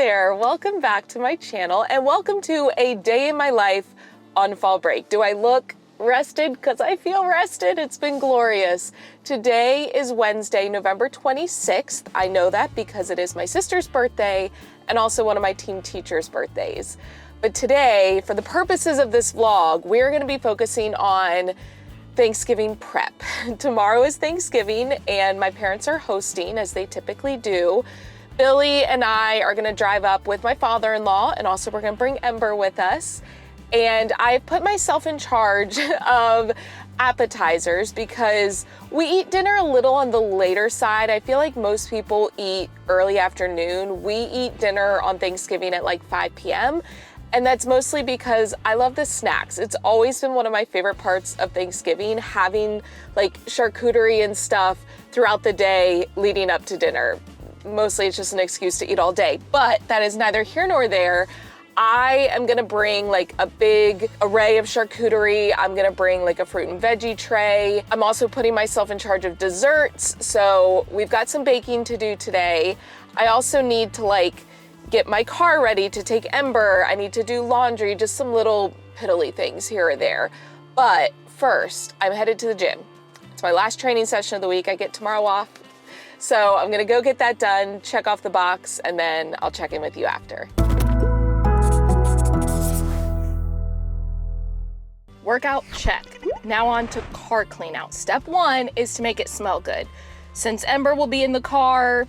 there, welcome back to my channel and welcome to a day in my life on fall break. Do I look rested? Because I feel rested. It's been glorious. Today is Wednesday, November 26th. I know that because it is my sister's birthday and also one of my team teachers' birthdays. But today, for the purposes of this vlog, we're going to be focusing on Thanksgiving prep. Tomorrow is Thanksgiving and my parents are hosting as they typically do. Billy and I are gonna drive up with my father-in-law and also we're gonna bring Ember with us. And I've put myself in charge of appetizers because we eat dinner a little on the later side. I feel like most people eat early afternoon. We eat dinner on Thanksgiving at like 5 p.m. And that's mostly because I love the snacks. It's always been one of my favorite parts of Thanksgiving, having like charcuterie and stuff throughout the day leading up to dinner. Mostly it's just an excuse to eat all day, but that is neither here nor there. I am gonna bring like a big array of charcuterie. I'm gonna bring like a fruit and veggie tray. I'm also putting myself in charge of desserts. So we've got some baking to do today. I also need to like get my car ready to take Ember. I need to do laundry, just some little piddly things here or there. But first, I'm headed to the gym. It's my last training session of the week. I get tomorrow off. So I'm gonna go get that done, check off the box, and then I'll check in with you after. Workout check. Now on to car clean out. Step one is to make it smell good. Since Ember will be in the car,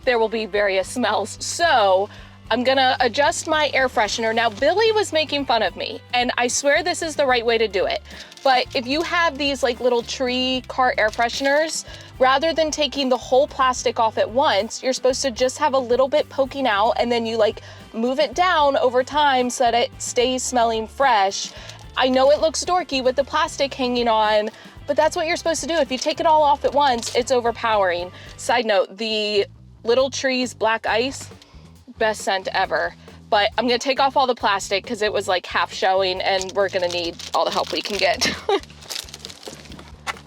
there will be various smells. So I'm gonna adjust my air freshener. Now Billy was making fun of me and I swear this is the right way to do it. But if you have these like little tree car air fresheners, rather than taking the whole plastic off at once, you're supposed to just have a little bit poking out and then you like move it down over time so that it stays smelling fresh. I know it looks dorky with the plastic hanging on, but that's what you're supposed to do. If you take it all off at once, it's overpowering. Side note, the Little Trees Black Ice, best scent ever. But I'm gonna take off all the plastic because it was like half showing and we're gonna need all the help we can get.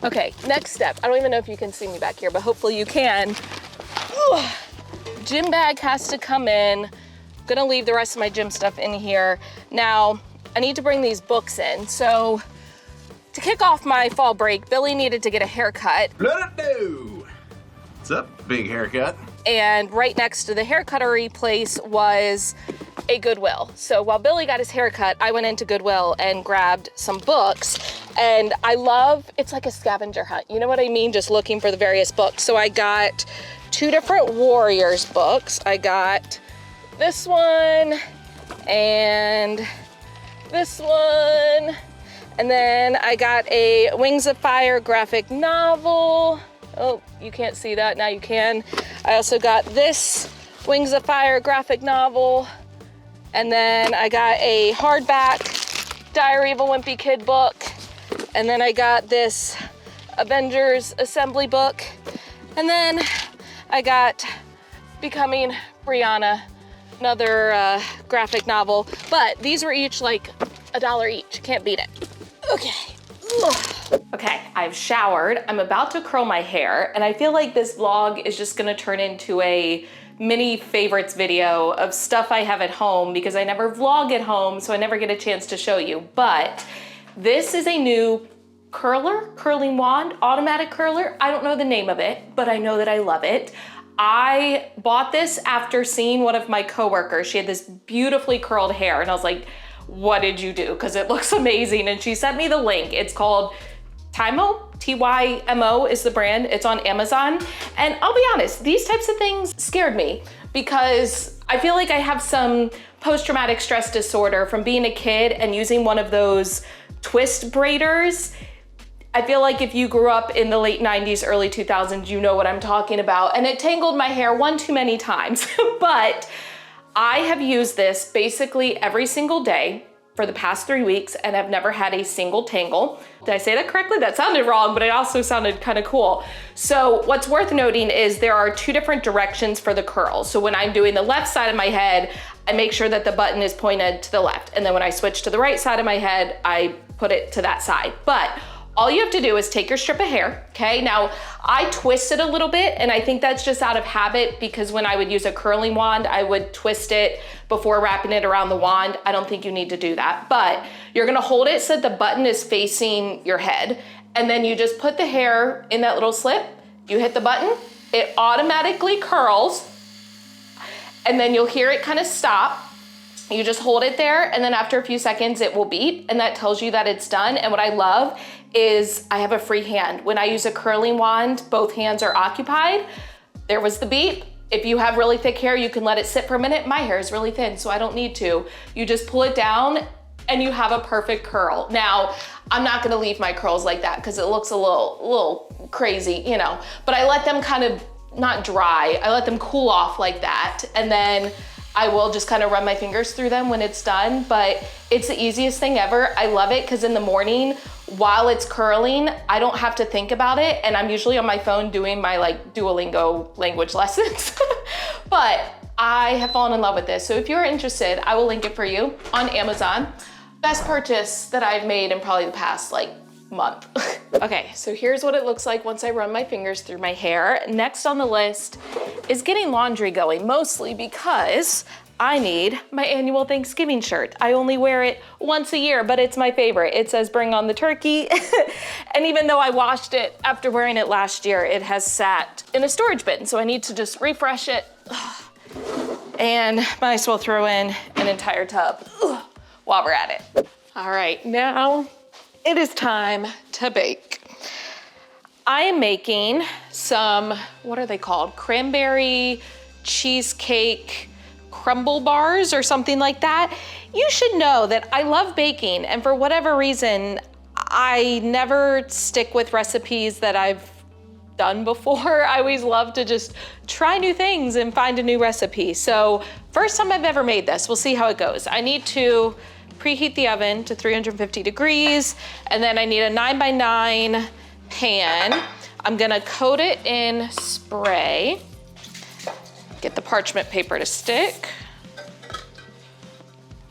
Okay, next step. I don't even know if you can see me back here, but hopefully you can. Gym bag has to come in. I'm gonna leave the rest of my gym stuff in here. Now, I need to bring these books in. So to kick off my fall break, Billy needed to get a haircut. Let it do. What's up, big haircut? And right next to the haircuttery place was a Goodwill. So while Billy got his haircut, I went into Goodwill and grabbed some books. And I love, it's like a scavenger hunt. You know what I mean? Just looking for the various books. So I got two different Warriors books. I got this one and this one. And then I got a Wings of Fire graphic novel. Oh, you can't see that, now you can. I also got this Wings of Fire graphic novel. And then I got a hardback Diary of a Wimpy Kid book. And then I got this Avengers Assembly book. And then I got Becoming Brianna, another graphic novel. But these were each like $1 each, can't beat it. Okay. Ugh. Okay, I've showered. I'm about to curl my hair, and I feel like this vlog is just gonna turn into a mini favorites video of stuff I have at home because I never vlog at home, so I never get a chance to show you. But this is a new curling wand, automatic curler. I don't know the name of it, but I know that I love it. I bought this after seeing one of my coworkers. She had this beautifully curled hair, and I was like, what did you do? Because it looks amazing. And she sent me the link. It's called TYMO, T-Y-M-O is the brand. It's on Amazon. And I'll be honest, these types of things scared me because I feel like I have some post-traumatic stress disorder from being a kid and using one of those twist braiders. I feel like if you grew up in the late 90s, early 2000s, you know what I'm talking about. And it tangled my hair one too many times. But I have used this basically every single day for the past 3 weeks and I've never had a single tangle. Did I say that correctly? That sounded wrong, but it also sounded kind of cool. So what's worth noting is there are two different directions for the curl. So when I'm doing the left side of my head, I make sure that the button is pointed to the left. And then when I switch to the right side of my head, I put it to that side. But All you have to do is take your strip of hair, okay? Now, I twist it a little bit, and I think that's just out of habit because when I would use a curling wand, I would twist it before wrapping it around the wand. I don't think you need to do that, but you're gonna hold it so that the button is facing your head, and then you just put the hair in that little slip, you hit the button, it automatically curls, and then you'll hear it kind of stop. You just hold it there, and then after a few seconds, it will beep, and that tells you that it's done. And what I love is I have a free hand. When I use a curling wand, both hands are occupied. There was the beep. If you have really thick hair, you can let it sit for a minute. My hair is really thin, so I don't need to. You just pull it down, and you have a perfect curl. Now, I'm not gonna leave my curls like that because it looks a little crazy, you know, but I let them kind of not dry. I let them cool off like that, and then I will just kind of run my fingers through them when it's done, but it's the easiest thing ever. I love it because in the morning, while it's curling, I don't have to think about it, and I'm usually on my phone doing my like Duolingo language lessons. But I have fallen in love with this, so if you're interested, I will link it for you on Amazon. Best purchase that I've made in probably the past like month. Okay, so here's what it looks like once I run my fingers through my hair. Next on the list is getting laundry going, mostly because I need my annual Thanksgiving shirt. I only wear it once a year, but it's my favorite. It says bring on the turkey. And even though I washed it after wearing it last year, it has sat in a storage bin, so I need to just refresh it. And might as well throw in an entire tub while we're at it. All right, now it is time to bake. I am making some, what are they called? Cranberry cheesecake crumble bars or something like that. You should know that I love baking, and for whatever reason, I never stick with recipes that I've done before. I always love to just try new things and find a new recipe. So first time I've ever made this, we'll see how it goes. I need to preheat the oven to 350 degrees, and then I need a 9x9 pan. I'm gonna coat it in spray. Get the parchment paper to stick.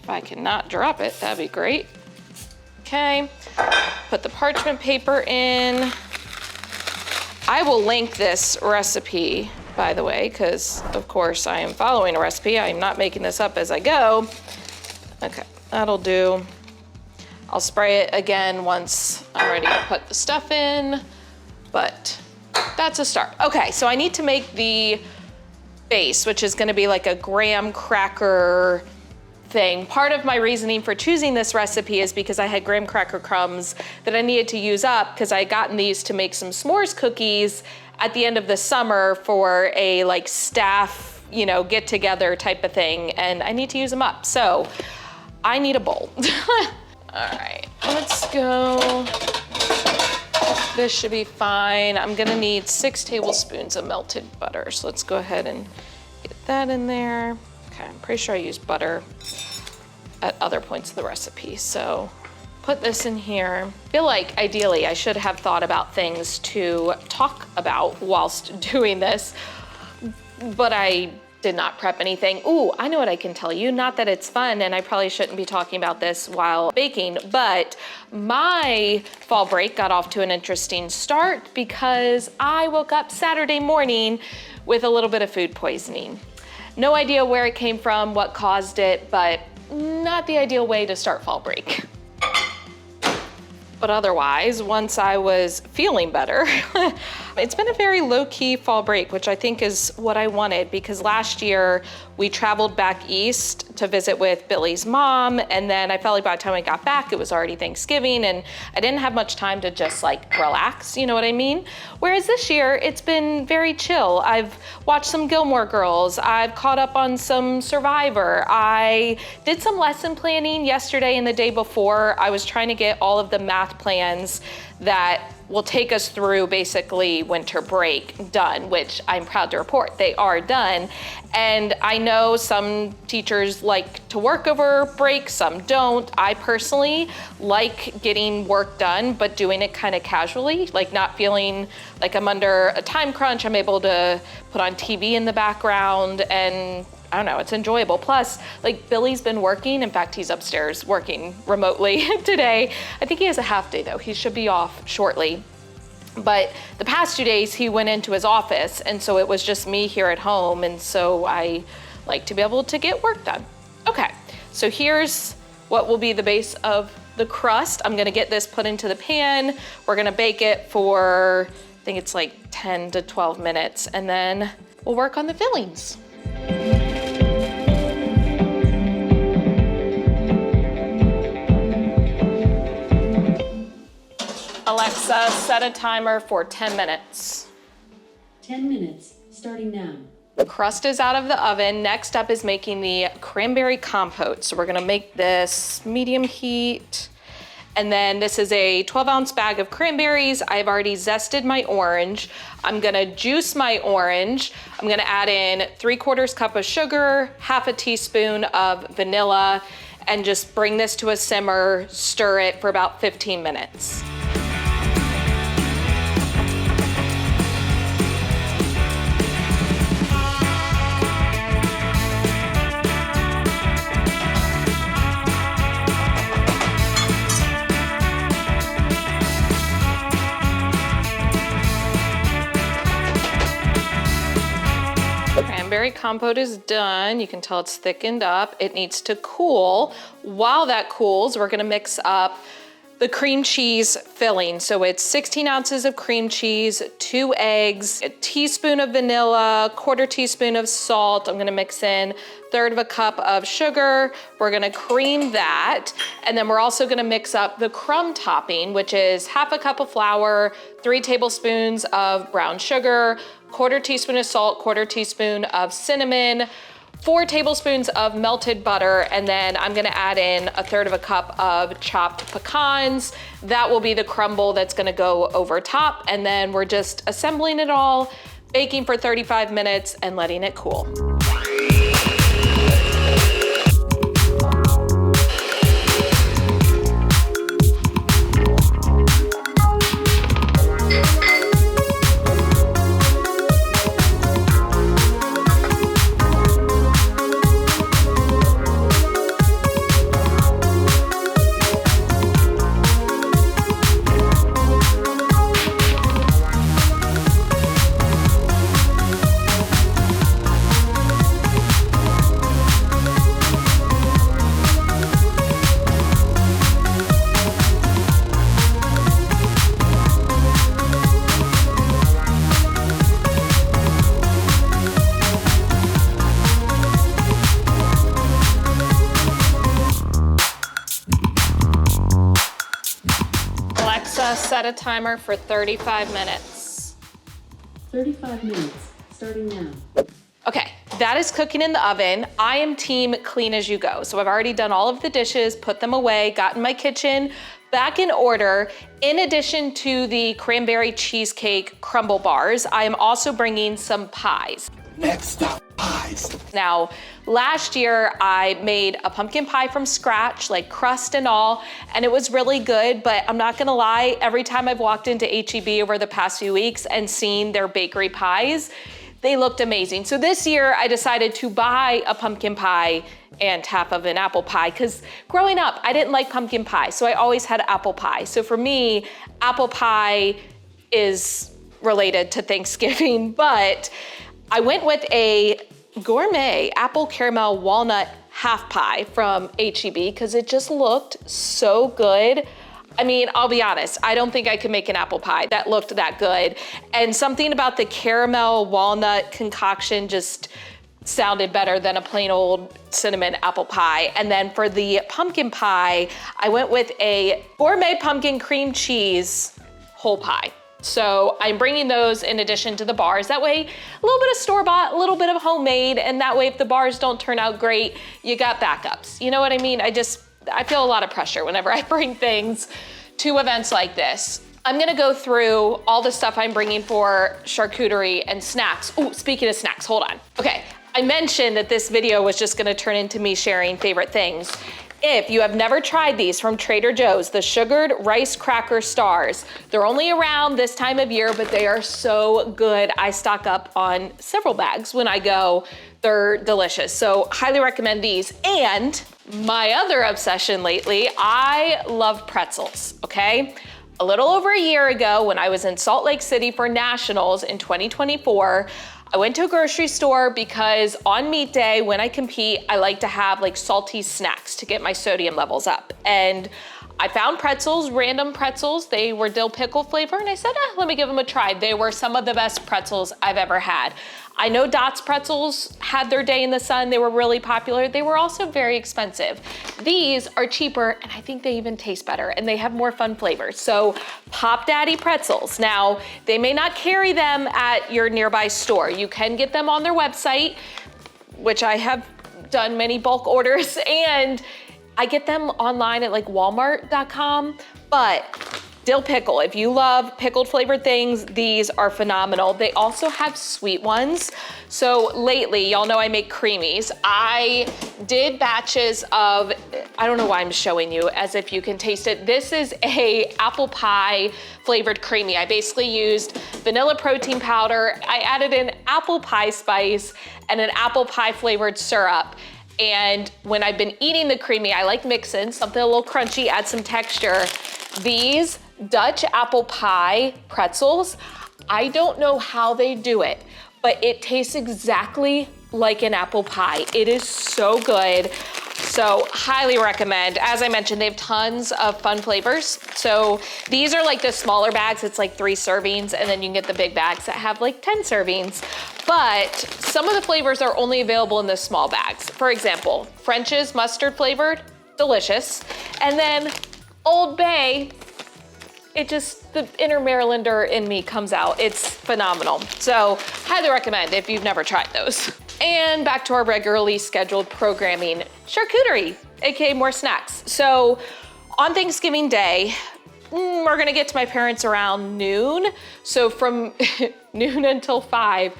If I cannot drop it, that'd be great. Okay, put the parchment paper in. I will link this recipe, by the way, because of course I am following a recipe. I am not making this up as I go. Okay. That'll do. I'll spray it again once I'm ready to put the stuff in, but that's a start. Okay, so I need to make the base, which is gonna be like a graham cracker thing. Part of my reasoning for choosing this recipe is because I had graham cracker crumbs that I needed to use up because I had gotten these to make some s'mores cookies at the end of the summer for a like staff, you know, get together type of thing, and I need to use them up. So I need a bowl. All right, let's go. This should be fine. I'm gonna need 6 tablespoons of melted butter. So let's go ahead and get that in there. Okay, I'm pretty sure I used butter at other points of the recipe. So put this in here. I feel like ideally I should have thought about things to talk about whilst doing this, but I did not prep anything. Ooh, I know what I can tell you. Not that it's fun, and I probably shouldn't be talking about this while baking, but my fall break got off to an interesting start because I woke up Saturday morning with a little bit of food poisoning. No idea where it came from, what caused it, but not the ideal way to start fall break. But otherwise, once I was feeling better, it's been a very low-key fall break, which I think is what I wanted, because last year we traveled back east to visit with Billy's mom, and then I felt like by the time I got back, it was already Thanksgiving, and I didn't have much time to just like relax, you know what I mean? Whereas this year, it's been very chill. I've watched some Gilmore Girls, I've caught up on some Survivor, I did some lesson planning yesterday and the day before. I was trying to get all of the math plans that will take us through basically winter break done, which I'm proud to report they are done. And I know some teachers like to work over break, some don't. I personally like getting work done, but doing it kind of casually, like not feeling like I'm under a time crunch. I'm able to put on TV in the background and I don't know, it's enjoyable. Plus, like Billy's been working. In fact, he's upstairs working remotely today. I think he has a half day though. He should be off shortly. But the past 2 days he went into his office, and so it was just me here at home, and so I like to be able to get work done. Okay, so here's what will be the base of the crust. I'm gonna get this put into the pan. We're gonna bake it for, I think it's like 10 to 12 minutes, and then we'll work on the fillings. Alexa, set a timer for 10 minutes. 10 minutes, starting now. The crust is out of the oven. Next up is making the cranberry compote. So we're gonna make this medium heat. And then this is a 12-ounce bag of cranberries. I've already zested my orange. I'm gonna juice my orange. I'm gonna add in 3/4 cup of sugar, half a teaspoon of vanilla, and just bring this to a simmer, stir it for about 15 minutes. Cranberry compote is done. You can tell it's thickened up. It needs to cool. While that cools, we're gonna mix up the cream cheese filling. So it's 16 ounces of cream cheese, 2 eggs, a teaspoon of vanilla, 1/4 teaspoon of salt. I'm gonna mix in 1/3 cup of sugar. We're gonna cream that. And then we're also gonna mix up the crumb topping, which is 1/2 cup of flour, 3 tablespoons of brown sugar, 1/4 teaspoon of salt, 1/4 teaspoon of cinnamon, 4 tablespoons of melted butter, and then I'm gonna add in 1/3 cup of chopped pecans. That will be the crumble that's gonna go over top, and then we're just assembling it all, baking for 35 minutes and letting it cool. Alexa, set a timer for 35 minutes. 35 minutes, starting now. Okay, that is cooking in the oven. I am team clean as you go. So I've already done all of the dishes, put them away, gotten my kitchen back in order. In addition to the cranberry cheesecake crumble bars, I am also bringing some pies. Next up, pies. Now, last year I made a pumpkin pie from scratch, like crust and all, and it was really good, but I'm not gonna lie, every time I've walked into HEB over the past few weeks and seen their bakery pies, they looked amazing. So this year I decided to buy a pumpkin pie and half of an apple pie, because growing up, I didn't like pumpkin pie, so I always had apple pie. So for me, apple pie is related to Thanksgiving, but I went with a gourmet apple caramel walnut half pie from HEB because it just looked so good. I mean, I'll be honest, I don't think I could make an apple pie that looked that good. And something about the caramel walnut concoction just sounded better than a plain old cinnamon apple pie. And then for the pumpkin pie, I went with a gourmet pumpkin cream cheese whole pie. So I'm bringing those in addition to the bars. That way, a little bit of store-bought, a little bit of homemade, and that way if the bars don't turn out great, you got backups. You know what I mean? I feel a lot of pressure whenever I bring things to events like this. I'm gonna go through all the stuff I'm bringing for charcuterie and snacks. Oh, speaking of snacks, hold on. Okay, I mentioned that this video was just gonna turn into me sharing favorite things. If you have never tried these from Trader Joe's, the sugared rice cracker stars, they're only around this time of year, but they are so good. I stock up on several bags when I go They're delicious, so highly recommend these. And my other obsession lately, I love pretzels, okay? A little over a year ago, when I was in Salt Lake City for Nationals in 2024, I went to a grocery store because on meet day, when I compete, I like to have like salty snacks to get my sodium levels up. And I found pretzels, random pretzels. They were dill pickle flavor, and I said, let me give them a try. They were some of the best pretzels I've ever had. I know Dots pretzels had their day in the sun. They were really popular. They were also very expensive. These are cheaper, and I think they even taste better, and they have more fun flavors. So Pop Daddy pretzels. Now, they may not carry them at your nearby store. You can get them on their website, which I have done many bulk orders, and I get them online at like walmart.com, but dill pickle, if you love pickled flavored things, these are phenomenal. They also have sweet ones. So lately, y'all know I make creamies. I did batches of, I don't know why I'm showing you as if you can taste it. This is a apple pie flavored creamy. I basically used vanilla protein powder. I added in apple pie spice and an apple pie flavored syrup. And when I've been eating the creamy, I like mixing something a little crunchy, add some texture. These Dutch apple pie pretzels, I don't know how they do it, but it tastes exactly like an apple pie. It is so good. So highly recommend. As I mentioned, they have tons of fun flavors. So these are like the smaller bags. It's like 3 servings, and then you can get the big bags that have like 10 servings. But some of the flavors are only available in the small bags. For example, French's mustard flavored, delicious. And then Old Bay, the inner Marylander in me comes out. It's phenomenal. So highly recommend if you've never tried those. And back to our regularly scheduled programming, charcuterie, AKA more snacks. So on Thanksgiving Day, we're gonna get to my parents around noon. So from noon until 5,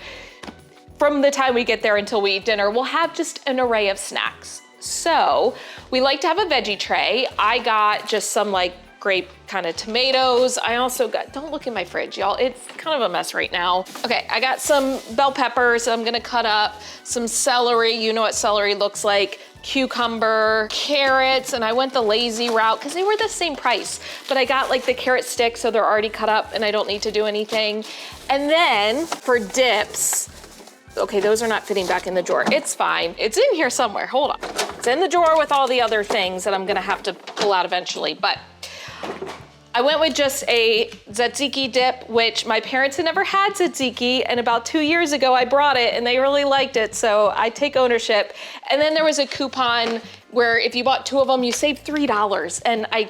from the time we get there until we eat dinner, we'll have just an array of snacks. So we like to have a veggie tray. I got just some like grape kind of tomatoes. I also got, don't look in my fridge, y'all. It's kind of a mess right now. Okay, I got some bell peppers that I'm gonna cut up, some celery, you know what celery looks like, cucumber, carrots, and I went the lazy route because they were the same price, but I got like the carrot sticks so they're already cut up and I don't need to do anything. And then for dips, okay, those are not fitting back in the drawer. It's fine, it's in here somewhere, hold on. It's in the drawer with all the other things that I'm gonna have to pull out eventually, but I went with just a tzatziki dip, which my parents had never had tzatziki, and about 2 years ago I brought it and they really liked it, so I take ownership. And then there was a coupon where if you bought 2 of them, you saved $3, and I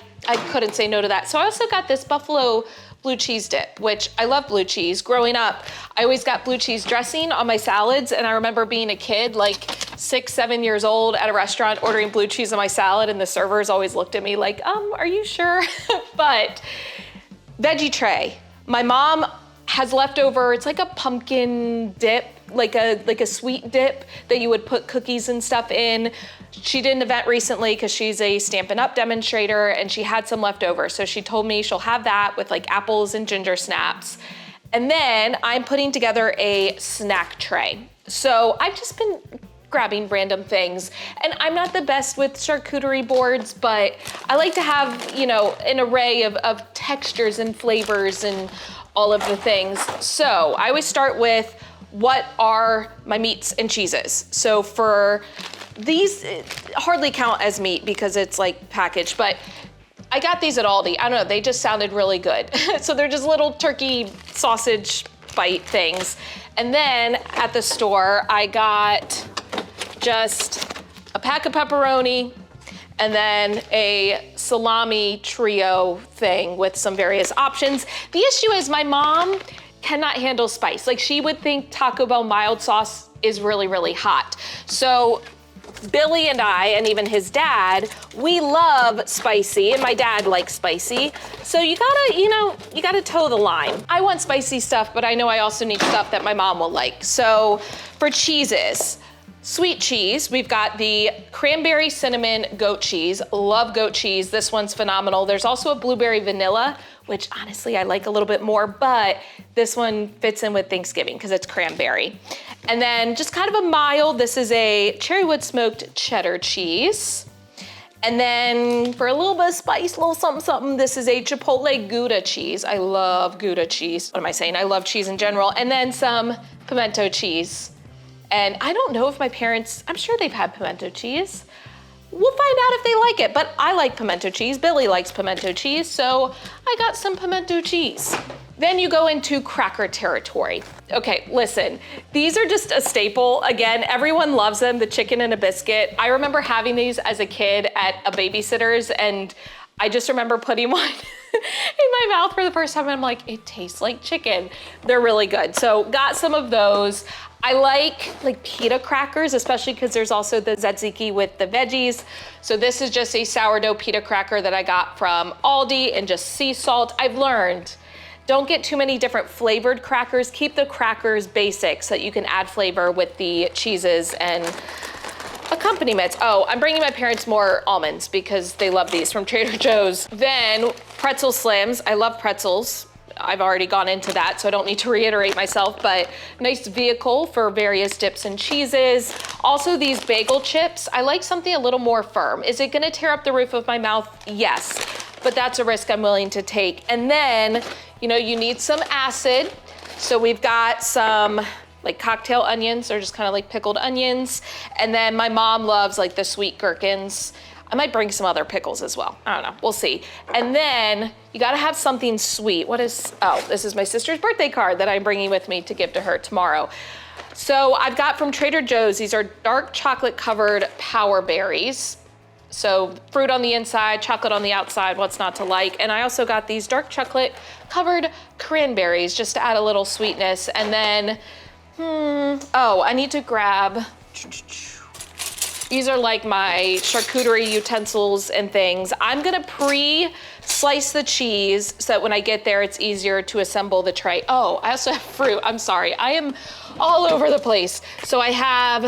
couldn't say no to that. So I also got this buffalo blue cheese dip, which I love blue cheese. Growing up, I always got blue cheese dressing on my salads, and I remember being a kid, like 6, 7 years old at a restaurant ordering blue cheese on my salad, and the servers always looked at me like, are you sure? But veggie tray. My mom has leftover, it's like a pumpkin dip, like a sweet dip that you would put cookies and stuff in. She did an event recently because she's a Stampin' Up! Demonstrator, and she had some leftover. So she told me she'll have that with like apples and ginger snaps. And then I'm putting together a snack tray. So I've just been grabbing random things, and I'm not the best with charcuterie boards, but I like to have, you know, an array of textures and flavors and all of the things. So I always start with what are my meats and cheeses. So for these, hardly count as meat because it's like packaged, but I got these at Aldi. I don't know, they just sounded really good. So they're just little turkey sausage bite things. And then at the store, I got just a pack of pepperoni and then a salami trio thing with some various options. The issue is my mom cannot handle spice. Like, she would think Taco Bell mild sauce is really, really hot. So Billy and I, and even his dad, we love spicy, and my dad likes spicy. So you gotta toe the line. I want spicy stuff, but I know I also need stuff that my mom will like. So for cheeses, sweet cheese, we've got the cranberry cinnamon goat cheese. Love goat cheese, this one's phenomenal. There's also a blueberry vanilla, which honestly I like a little bit more, but this one fits in with Thanksgiving because it's cranberry. And then just kind of a mild, this is a cherry wood smoked cheddar cheese. And then for a little bit of spice, a little something, something, this is a Chipotle Gouda cheese. I love Gouda cheese. What am I saying? I love cheese in general. And then some pimento cheese. And I don't know if my parents, I'm sure they've had pimento cheese. We'll find out if they like it, but I like pimento cheese. Billy likes pimento cheese, so I got some pimento cheese. Then you go into cracker territory. Okay, listen, these are just a staple. Again, everyone loves them, the chicken and a biscuit. I remember having these as a kid at a babysitter's, and I just remember putting one in my mouth for the first time, and I'm like, it tastes like chicken. They're really good. So got some of those. I like pita crackers, especially because there's also the tzatziki with the veggies. So this is just a sourdough pita cracker that I got from Aldi and just sea salt. I've learned, don't get too many different flavored crackers. Keep the crackers basic so that you can add flavor with the cheeses and accompaniments. Oh, I'm bringing my parents more almonds because they love these from Trader Joe's. Then pretzel slims. I love pretzels. I've already gone into that, so I don't need to reiterate myself, but nice vehicle for various dips and cheeses. Also these bagel chips, I like something a little more firm. Is it gonna tear up the roof of my mouth? Yes, but that's a risk I'm willing to take. And then, you know, you need some acid. So we've got some like cocktail onions, or just kind of like pickled onions. And then my mom loves like the sweet gherkins. I might bring some other pickles as well. I don't know, we'll see. And then you gotta have something sweet. What is, oh, this is my sister's birthday card that I'm bringing with me to give to her tomorrow. So I've got from Trader Joe's, these are dark chocolate covered power berries. So fruit on the inside, chocolate on the outside, what's not to like. And I also got these dark chocolate covered cranberries just to add a little sweetness. And then, oh, I need to grab, these are like my charcuterie utensils and things. I'm gonna pre-slice the cheese so that when I get there, it's easier to assemble the tray. Oh, I also have fruit, I'm sorry. I am all over the place. So I have,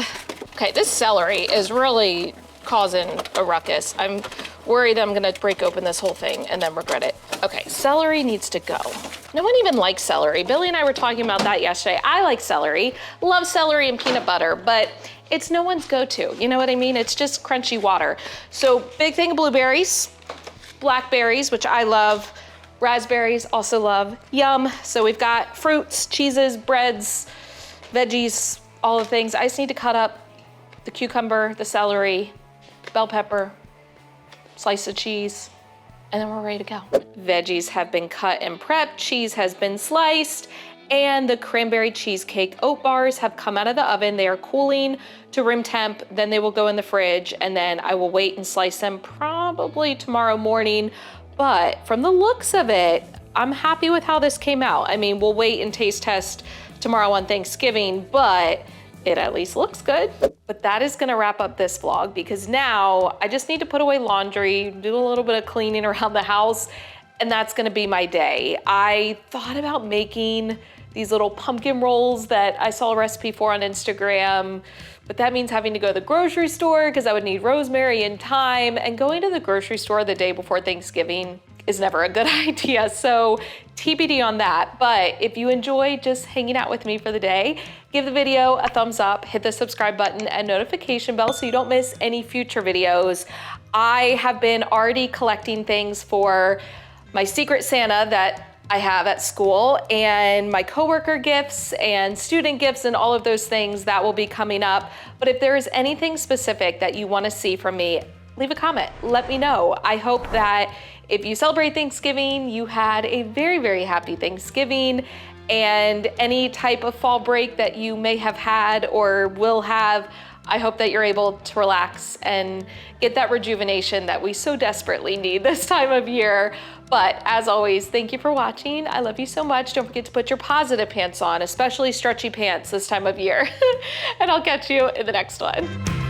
okay, this celery is really causing a ruckus. I'm worried I'm gonna break open this whole thing and then regret it. Okay, celery needs to go. No one even likes celery. Billy and I were talking about that yesterday. I like celery, love celery and peanut butter, but it's no one's go-to, you know what I mean? It's just crunchy water. So big thing of blueberries, blackberries, which I love, raspberries, also love, yum. So we've got fruits, cheeses, breads, veggies, all the things. I just need to cut up the cucumber, the celery, bell pepper, slice of cheese, and then we're ready to go. Veggies have been cut and prepped, cheese has been sliced, and the cranberry cheesecake oat bars have come out of the oven. They are cooling to room temp, then they will go in the fridge, and then I will wait and slice them probably tomorrow morning. But from the looks of it, I'm happy with how this came out. I mean, we'll wait and taste test tomorrow on Thanksgiving, but it at least looks good. But that is gonna wrap up this vlog, because now I just need to put away laundry, do a little bit of cleaning around the house, and that's gonna be my day. I thought about making these little pumpkin rolls that I saw a recipe for on Instagram, but that means having to go to the grocery store because I would need rosemary and thyme, and going to the grocery store the day before Thanksgiving is never a good idea. So TBD on that. But if you enjoy just hanging out with me for the day, give the video a thumbs up, hit the subscribe button and notification bell so you don't miss any future videos. I have been already collecting things for my Secret Santa that I have at school, and my coworker gifts and student gifts and all of those things that will be coming up. But if there is anything specific that you want to see from me, leave a comment, let me know. I hope that if you celebrate Thanksgiving, you had a very, very happy Thanksgiving, and any type of fall break that you may have had or will have, I hope that you're able to relax and get that rejuvenation that we so desperately need this time of year. But as always, thank you for watching. I love you so much. Don't forget to put your positive pants on, especially stretchy pants this time of year. And I'll catch you in the next one.